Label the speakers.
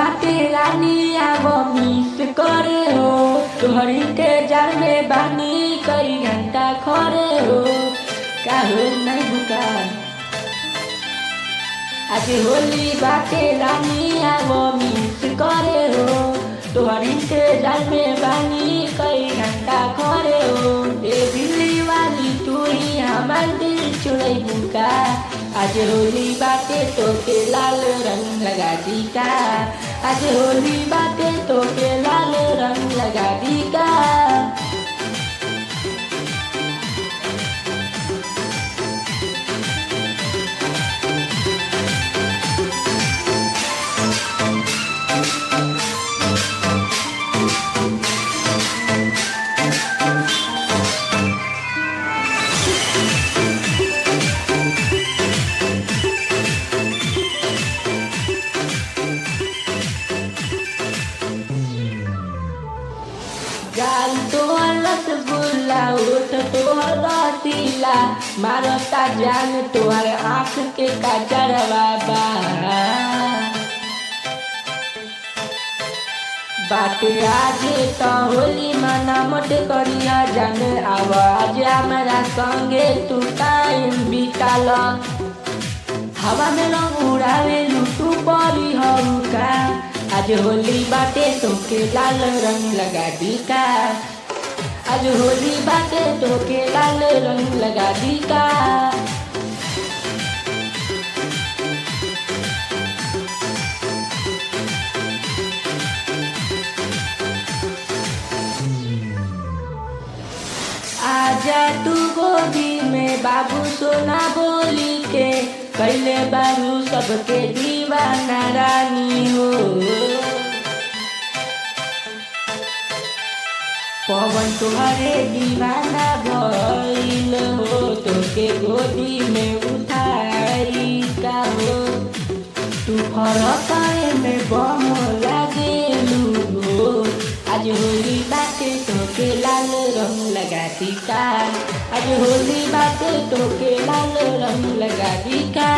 Speaker 1: बाटे रानी अब मिस करे हो, तोहरी के जाल में बानी कई घंटा खरे हो। का हो नहीं बुका आज होली बाटे रानी अब मिस करे हो, तोहरी के जाल में बानी कई घंटा खरे हो। ए दिल्ली वाली तू ही हमार दिल चुड़ई बुका, आज होली बाटे तो के लाल रंग लगा दी का, आज होली बाटे तो के लाल रंग लगा दी का। गाल तोहर रसगुल्ला उठ तोहर रसीला, मारता जान तोहर आँख के काजरवा बा। बाटे आज तो होली मना मत करिया जान, आवाज हमारा संगे तू टाइम बिताल, हवा में रंग उड़ावे लुटू परी हऊ का। आज होली बाटे तो के लाल रंग लगा दी का, आज होली बाटे तो के लाल रंग लगा दी का। आजा तू गोदी में बाबू सोना बोली के, कैले बारू सबके दीवाना रानी हो। पवन तुम्हारे दीवाना भइल हो, तोके गोदी में उठाई का हो। तू फरक में बम लागेलू हो, आज होली बाटे तोके लाल रंग लगा दी का, आज होली बाटे तोके लाल रंग लगा दी का।